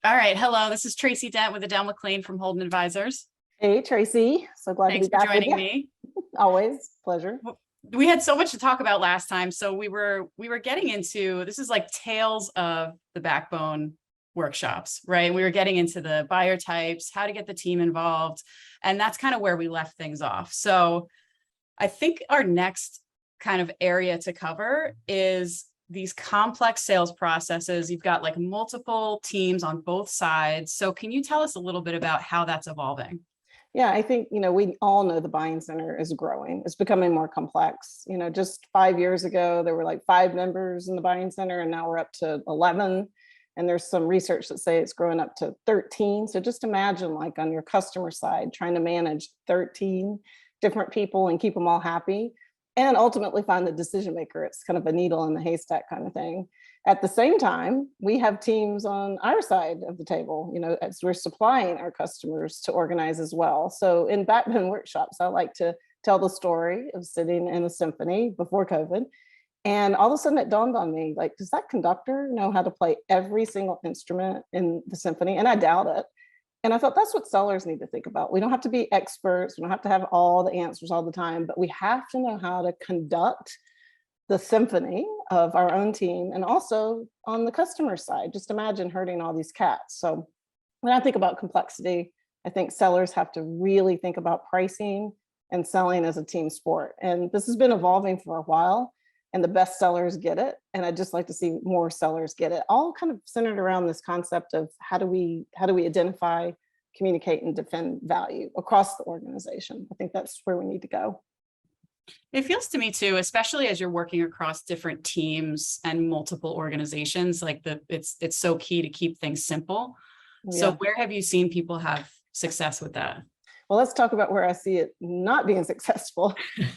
All right. Hello, this is Tracy Dent with Adele McLean from Holden Advisors. Hey, Tracy. So glad to be Thanks for back with joining you. me. Always pleasure. We had so much to talk about last time. So we were getting into this is like tales of the backbone workshops, right? We were getting into the buyer types, how to get the team involved, and that's kind of where we left things off. So I think our next kind of area to cover is these complex sales processes. You've got like multiple teams on both sides. So can you tell us a little bit about how that's evolving? Yeah, I think, we all know the buying center is growing. It's becoming more complex. Just 5 years ago, there were like 5 members in the buying center, and now we're up to 11. And there's some research that say it's growing up to 13. So just imagine, like, on your customer side, trying to manage 13 different people and keep them all happy and ultimately find the decision maker. It's kind of a needle in the haystack kind of thing. At the same time, we have teams on our side of the table, as we're supplying our customers to organize as well. So in backbone workshops, I like to tell the story of sitting in a symphony before COVID. And all of a sudden it dawned on me, like, does that conductor know how to play every single instrument in the symphony? And I doubt it. And I thought that's what sellers need to think about. We don't have to be experts. We don't have to have all the answers all the time, but we have to know how to conduct the symphony of our own team, and also on the customer side. Just imagine herding all these cats. So when I think about complexity, I think sellers have to really think about pricing and selling as a team sport. And this has been evolving for a while, and the best sellers get it. And I'd just like to see more sellers get it, all kind of centered around this concept of how do we identify, communicate, and defend value across the organization. I think that's where we need to go. It feels to me too, especially as you're working across different teams and multiple organizations, like it's so key to keep things simple. So Yeah. where have you seen people have success with that? Well, let's talk about where I see it not being successful.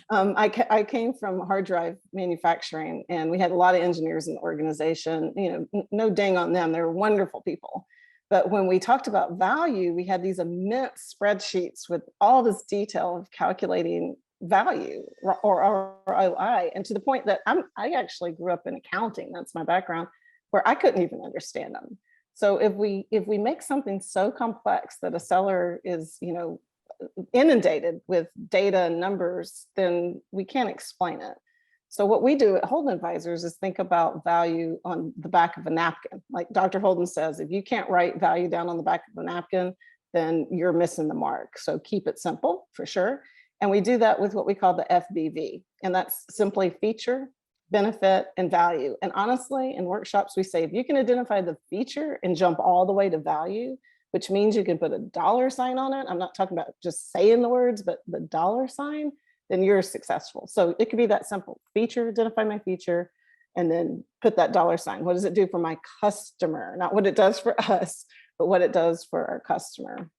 I came from hard drive manufacturing, and we had a lot of engineers in the organization. No dang on them. They're wonderful people. But when we talked about value, we had these immense spreadsheets with all this detail of calculating value or ROI, and to the point that I actually grew up in accounting. That's my background, where I couldn't even understand them. So if we make something so complex that a seller is inundated with data and numbers, then we can't explain it. So what we do at Holden Advisors is think about value on the back of a napkin. Like Dr. Holden says, if you can't write value down on the back of a napkin, then you're missing the mark. So keep it simple, for sure. And we do that with what we call the FBV, and that's simply feature, benefit, and value. And honestly, in workshops, we say, if you can identify the feature and jump all the way to value, which means you can put a dollar sign on it. I'm not talking about just saying the words, but the dollar sign, then you're successful. So it could be that simple: feature, identify my feature, and then put that dollar sign. What does it do for my customer? Not what it does for us, but what it does for our customer.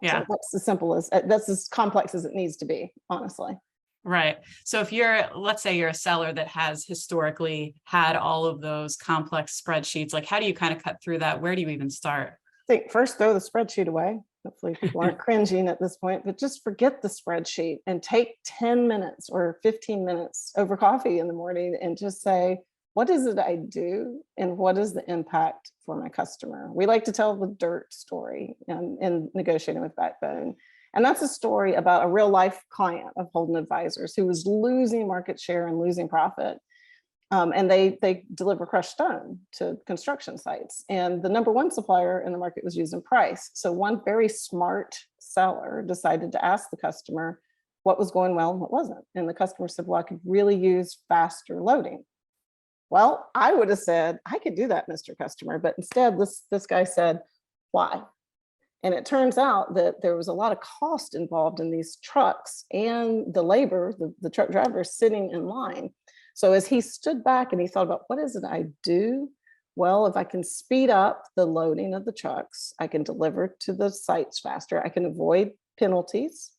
Yeah. So that's as complex as it needs to be, honestly. Right. So if let's say you're a seller that has historically had all of those complex spreadsheets, like how do you kind of cut through that? Where do you even start? I think first throw the spreadsheet away. Hopefully people aren't cringing at this point, but just forget the spreadsheet and take 10 minutes or 15 minutes over coffee in the morning and just say, what is it I do and what is the impact for my customer? We like to tell the dirt story in negotiating with Backbone. And that's a story about a real life client of Holden Advisors who was losing market share and losing profit. And they deliver crushed stone to construction sites. And the number one supplier in the market was using price. So one very smart seller decided to ask the customer what was going well and what wasn't. And the customer said, well, I could really use faster loading. Well, I would have said, I could do that, Mr. Customer. But instead, this guy said, why? And it turns out that there was a lot of cost involved in these trucks and the labor, the truck drivers sitting in line. So as he stood back and he thought about, what is it I do? Well, if I can speed up the loading of the trucks, I can deliver to the sites faster. I can avoid penalties,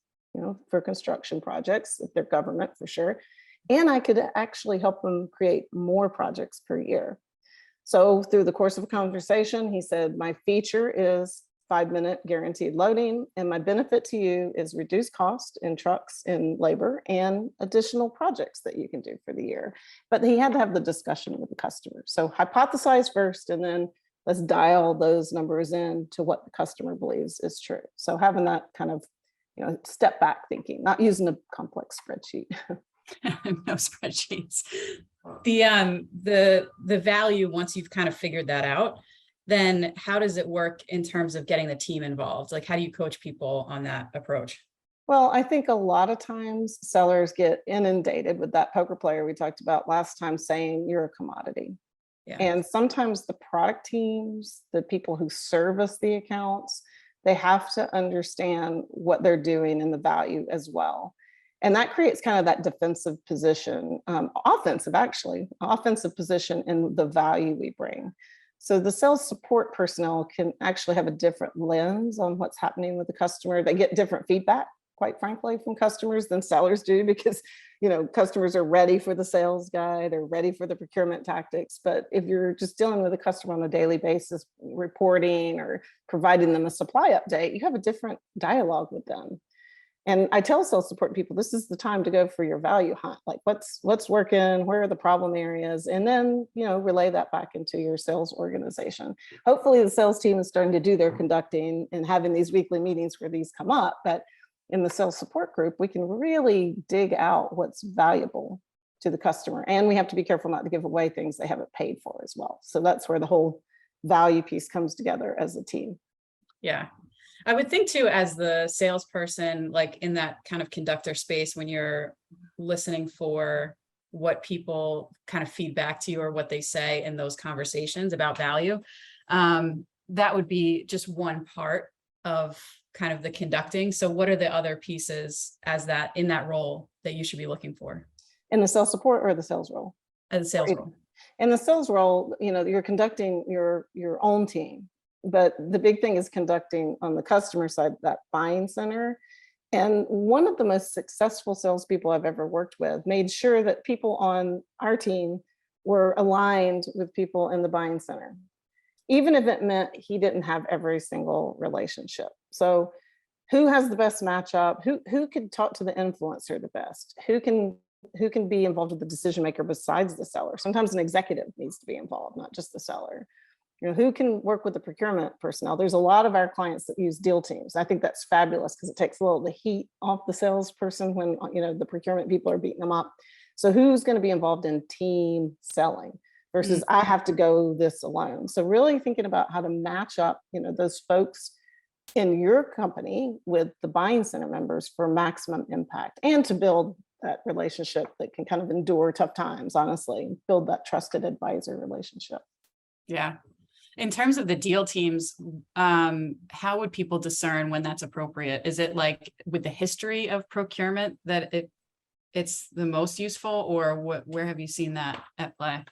for construction projects, if they're government, for sure. And I could actually help them create more projects per year. So through the course of a conversation, he said, my feature is 5-minute guaranteed loading, and my benefit to you is reduced cost in trucks and labor and additional projects that you can do for the year. But he had to have the discussion with the customer. So hypothesize first, and then let's dial those numbers in to what the customer believes is true. So having that kind of, step back thinking, not using a complex spreadsheet. No spreadsheets. The value, once you've kind of figured that out, then how does it work in terms of getting the team involved? Like, how do you coach people on that approach? Well, I think a lot of times sellers get inundated with that poker player we talked about last time saying you're a commodity. Yeah. And sometimes the product teams, the people who service the accounts, they have to understand what they're doing and the value as well. And that creates kind of that defensive position, offensive position in the value we bring. So the sales support personnel can actually have a different lens on what's happening with the customer. They get different feedback, quite frankly, from customers than sellers do, because customers are ready for the sales guy, they're ready for the procurement tactics. But if you're just dealing with a customer on a daily basis, reporting or providing them a supply update, you have a different dialogue with them. And I tell sales support people, this is the time to go for your value hunt. Like what's working, where are the problem areas, and then relay that back into your sales organization. Hopefully the sales team is starting to do their conducting and having these weekly meetings where these come up. But in the sales support group, we can really dig out what's valuable to the customer. And we have to be careful not to give away things they haven't paid for as well. So that's where the whole value piece comes together as a team. Yeah. I would think too, as the salesperson, like in that kind of conductor space, when you're listening for what people kind of feed back to you or what they say in those conversations about value, that would be just one part of kind of the conducting. So what are the other pieces in that role that you should be looking for? In the sales support or the sales role? As a sales role. In the sales role, you're conducting your own team. But the big thing is conducting on the customer side, that buying center. And one of the most successful salespeople I've ever worked with made sure that people on our team were aligned with people in the buying center, even if it meant he didn't have every single relationship. So who has the best matchup? Who could talk to the influencer the best? Who can be involved with the decision maker besides the seller? Sometimes an executive needs to be involved, not just the seller. Who can work with the procurement personnel? There's a lot of our clients that use deal teams. I think that's fabulous because it takes a little of the heat off the salesperson when the procurement people are beating them up. So who's going to be involved in team selling versus I have to go this alone? So really thinking about how to match up, those folks in your company with the buying center members for maximum impact and to build that relationship that can kind of endure tough times, honestly, build that trusted advisor relationship. Yeah. In terms of the deal teams, how would people discern when that's appropriate? Is it like with the history of procurement that it's the most useful, or where have you seen that at play?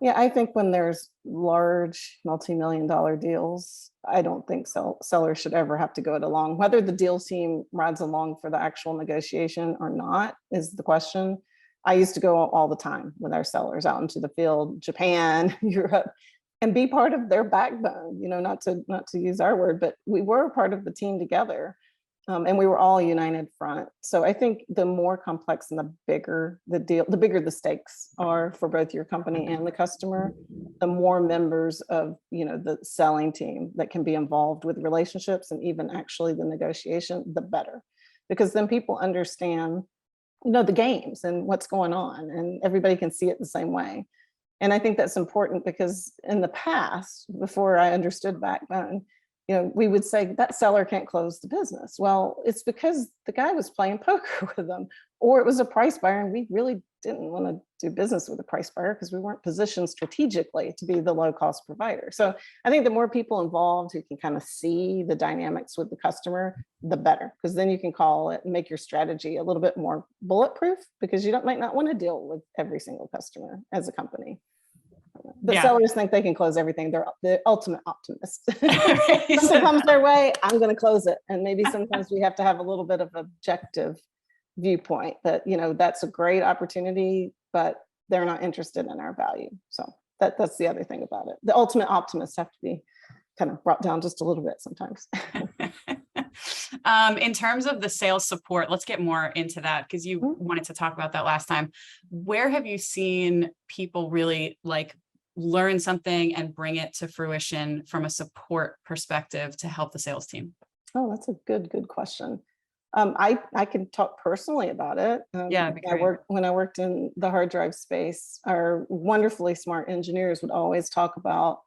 Yeah, I think when there's large multi-million-dollar deals, I don't think sellers should ever have to go it alone. Whether the deal team rides along for the actual negotiation or not is the question. I used to go all the time with our sellers out into the field, Japan, Europe, and be part of their backbone, not to use our word, but we were part of the team together. And we were all united front. So I think the more complex and the bigger the deal, the bigger the stakes are for both your company and the customer, the more members of the selling team that can be involved with relationships and even actually the negotiation, the better. Because then people understand, the games and what's going on, and everybody can see it the same way. And I think that's important because in the past, before I understood backbone, we would say that seller can't close the business. Well, it's because the guy was playing poker with them, or it was a price buyer, and we really didn't want to do business with a price buyer because we weren't positioned strategically to be the low cost provider. So I think the more people involved who can kind of see the dynamics with the customer, the better, because then you can call it and make your strategy a little bit more bulletproof, because you might not want to deal with every single customer as a company. The sellers think they can close everything. They're the ultimate optimist. Something comes their way, I'm going to close it. And maybe sometimes we have to have a little bit of objective viewpoint that, that's a great opportunity, but they're not interested in our value. So that's the other thing about it. The ultimate optimists have to be kind of brought down just a little bit sometimes. In terms of the sales support, let's get more into that, because you wanted to talk about that last time. Where have you seen people really learn something and bring it to fruition from a support perspective to help the sales team? Oh, that's a good question. I can talk personally about it. Yeah, that'd be great. When I worked in the hard drive space, our wonderfully smart engineers would always talk about,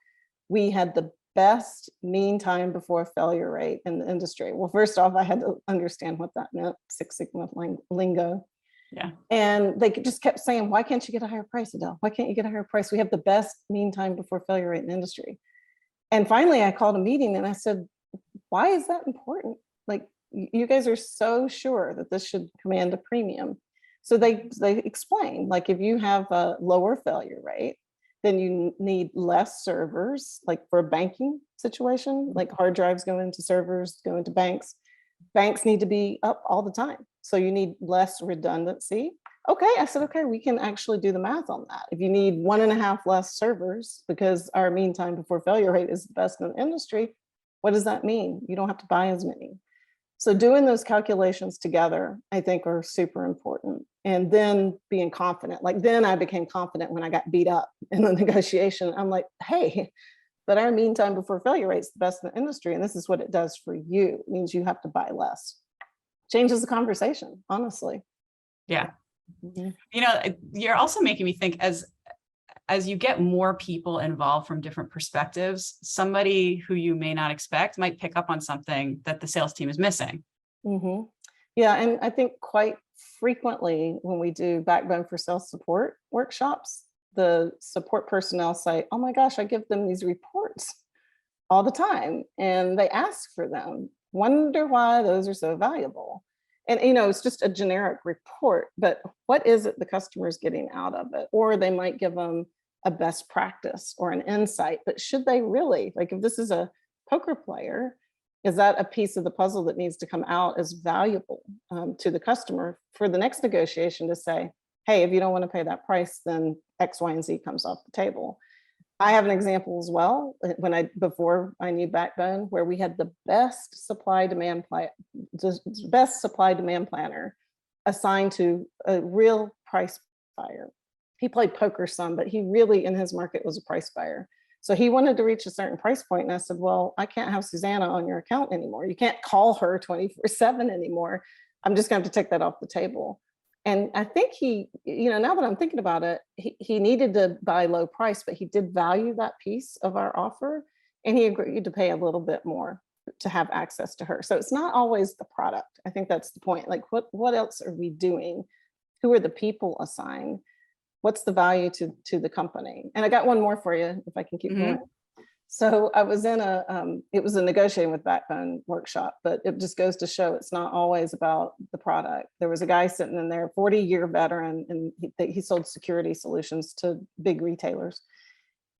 we had the best mean time before failure rate in the industry. Well, first off, I had to understand what that meant, Six Sigma lingo. Yeah. And they just kept saying, why can't you get a higher price, Adele? Why can't you get a higher price? We have the best mean time before failure rate in the industry. And finally, I called a meeting and I said, why is that important? Like, you guys are so sure that this should command a premium. So they explain, like, if you have a lower failure rate, then you need less servers, like for a banking situation, like hard drives go into servers, go into banks. Banks need to be up all the time. So you need less redundancy. Okay, I said, okay, we can actually do the math on that. If you need 1.5 less servers because our mean time before failure rate is the best in the industry, what does that mean? You don't have to buy as many. So doing those calculations together, I think, are super important. And then being confident, like then I became confident when I got beat up in the negotiation. I'm like, hey, but our mean time before failure rate is the best in the industry. And this is what it does for you. It means you have to buy less. Changes the conversation, honestly. Yeah. Mhm. You know, you're also making me think, as you get more people involved from different perspectives, somebody who you may not expect might pick up on something that the sales team is missing. Mhm. Yeah, and I think quite frequently when we do backbone for sales support workshops, the support personnel say, oh my gosh, I give them these reports all the time and they ask for them. Wonder why those are so valuable. And it's just a generic report, but what is it the customer is getting out of it? Or they might give them a best practice or an insight, but should they really? Like, if this is a poker player, is that a piece of the puzzle that needs to come out as valuable to the customer for the next negotiation to say, hey, if you don't want to pay that price, then X, Y, and Z comes off the table. I have an example as well. Before I knew Backbone, where we had the best supply demand planner assigned to a real price buyer. He played poker some, but he really in his market was a price buyer. So he wanted to reach a certain price point, and I said, well, I can't have Susanna on your account anymore. You can't call her 24/7 anymore. I'm just going to have to take that off the table. And I think he, now that I'm thinking about it, he needed to buy low price, but he did value that piece of our offer. And he agreed to pay a little bit more to have access to her. So it's not always the product. I think that's the point. Like, what else are we doing? Who are the people assigned? What's the value to the company? And I got one more for you, if I can keep going. So I was in it was a negotiating with Backbone workshop, but it just goes to show it's not always about the product. There was a guy sitting in there, 40-year veteran, and he sold security solutions to big retailers.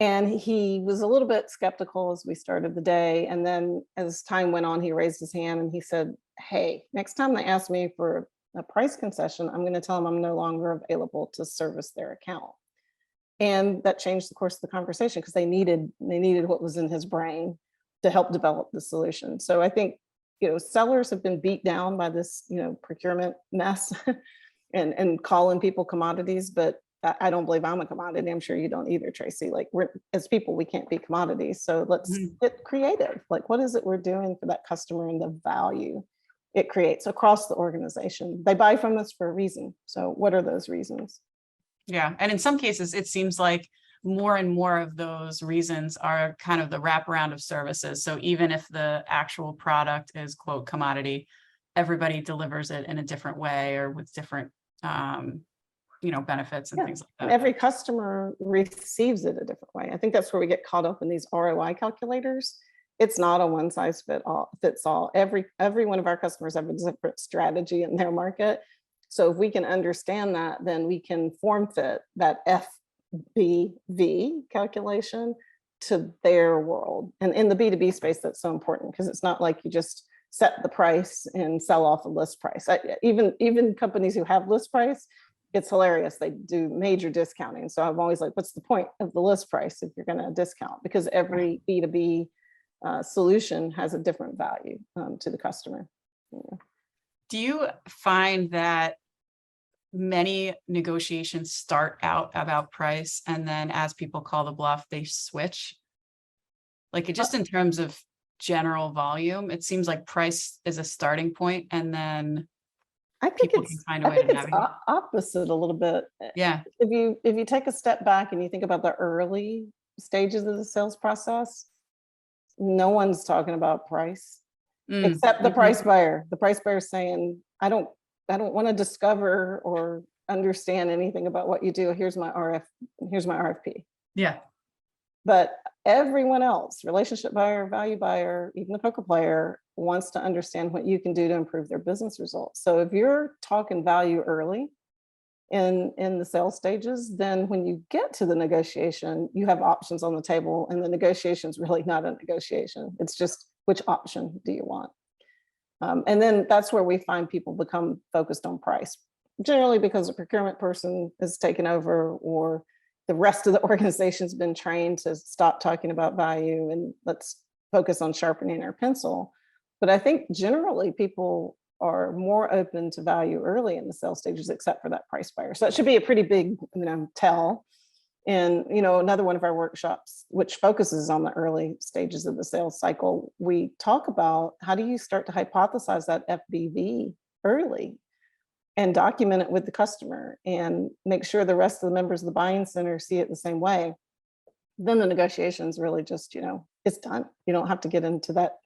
And he was a little bit skeptical as we started the day. And then as time went on, he raised his hand and he said, hey, next time they ask me for a price concession, I'm going to tell them I'm no longer available to service their account. And that changed the course of the conversation because they needed what was in his brain to help develop the solution. So I think, sellers have been beat down by this, procurement mess and calling people commodities, but I don't believe I'm a commodity. I'm sure you don't either, Tracy. Like, as people, we can't be commodities. So let's get creative. Like, what is it we're doing for that customer and the value it creates across the organization? They buy from us for a reason. So what are those reasons? Yeah. And in some cases, it seems like more and more of those reasons are kind of the wraparound of services. So even if the actual product is, quote, commodity, everybody delivers it in a different way or with different, benefits and things like that. And every customer receives it a different way. I think that's where we get caught up in these ROI calculators. It's not a one size fits all. Every one of our customers have a different strategy in their market. So if we can understand that, then we can form fit that FBV calculation to their world. And in the B2B space, that's so important because it's not like you just set the price and sell off a list price. Even companies who have list price, it's hilarious. They do major discounting. So I'm always like, what's the point of the list price if you're going to discount? Because every B2B solution has a different value to the customer. Do you find that many negotiations start out about price, and then as people call the bluff, they switch. Like, it just in terms of general volume, it seems like price is a starting point, and then I think people can it's find a I way think to it's navigate. opposite a little bit. Yeah. If you take a step back and you think about the early stages of the sales process, no one's talking about price except the Mhm. price buyer. The price buyer is saying, I don't want to discover or understand anything about what you do. Here's my RFP. Yeah. But everyone else, relationship buyer, value buyer, even the poker player, wants to understand what you can do to improve their business results. So if you're talking value early in the sales stages, then when you get to the negotiation, you have options on the table, and the negotiation is really not a negotiation. It's just, which option do you want? And then that's where we find people become focused on price, generally because a procurement person is taken over, or the rest of the organization's been trained to stop talking about value and let's focus on sharpening our pencil. But I think generally people are more open to value early in the sales stages, except for that price buyer. So that should be a pretty big, tell. And, another one of our workshops, which focuses on the early stages of the sales cycle, we talk about how do you start to hypothesize that FBV early and document it with the customer and make sure the rest of the members of the buying center see it the same way. Then the negotiations really just, it's done. You don't have to get into that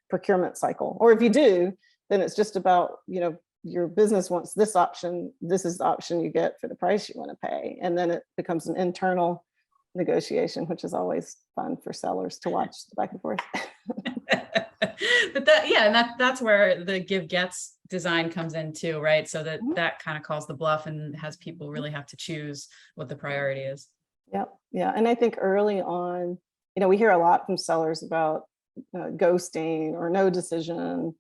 procurement cycle. Or if you do, then it's just about, your business wants this option. This is the option you get for the price you want to pay. And then it becomes an internal negotiation, which is always fun for sellers to watch the back and forth. But that's where the give gets design comes in too, right? So that kind of calls the bluff and has people really have to choose what the priority is. Yep. Yeah. And I think early on, we hear a lot from sellers about ghosting or no decision.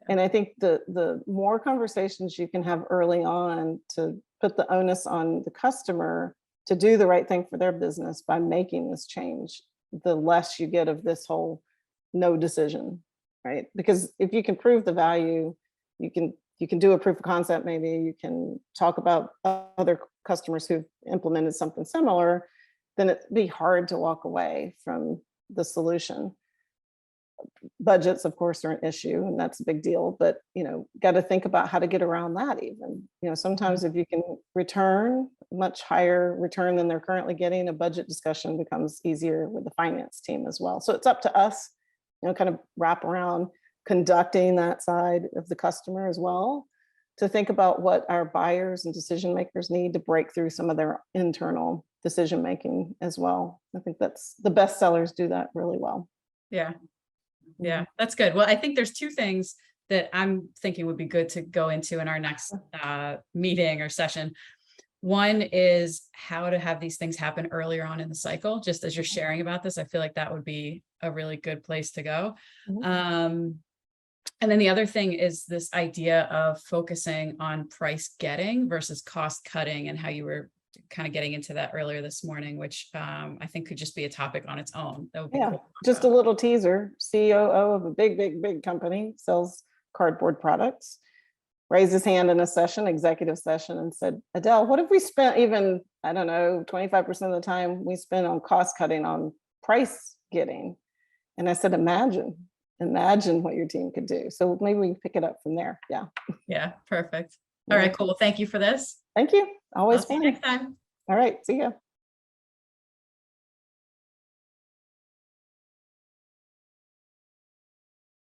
And I think the more conversations you can have early on to put the onus on the customer to do the right thing for their business by making this change, the less you get of this whole no decision, right? Because if you can prove the value, you can do a proof of concept, maybe you can talk about other customers who've implemented something similar, then it'd be hard to walk away from the solution. Budgets, of course, are an issue, and that's a big deal, but got to think about how to get around that even. Sometimes if you can return much higher return than they're currently getting, a budget discussion becomes easier with the finance team as well. So it's up to us, kind of wrap around conducting that side of the customer as well, to think about what our buyers and decision makers need to break through some of their internal decision making as well. I think that's the best sellers do that really well. Yeah. Yeah, that's good. Well, I think there's two things that I'm thinking would be good to go into in our next meeting or session. One is how to have these things happen earlier on in the cycle. Just as you're sharing about this, I feel like that would be a really good place to go. And then the other thing is this idea of focusing on price getting versus cost cutting, and how you were kind of getting into that earlier this morning, which I think could just be a topic on its own. That would be cool. Just a little teaser. COO of a big company, sells cardboard products, raised his hand in a session, executive session, and said, Adele, what if we spent even, 25% of the time we spend on cost cutting on price getting? And I said, imagine what your team could do. So maybe we can pick it up from there. Yeah, perfect. All right, cool. Well, thank you for this. Thank you. Always I'll see fun. you next time. All right, see ya.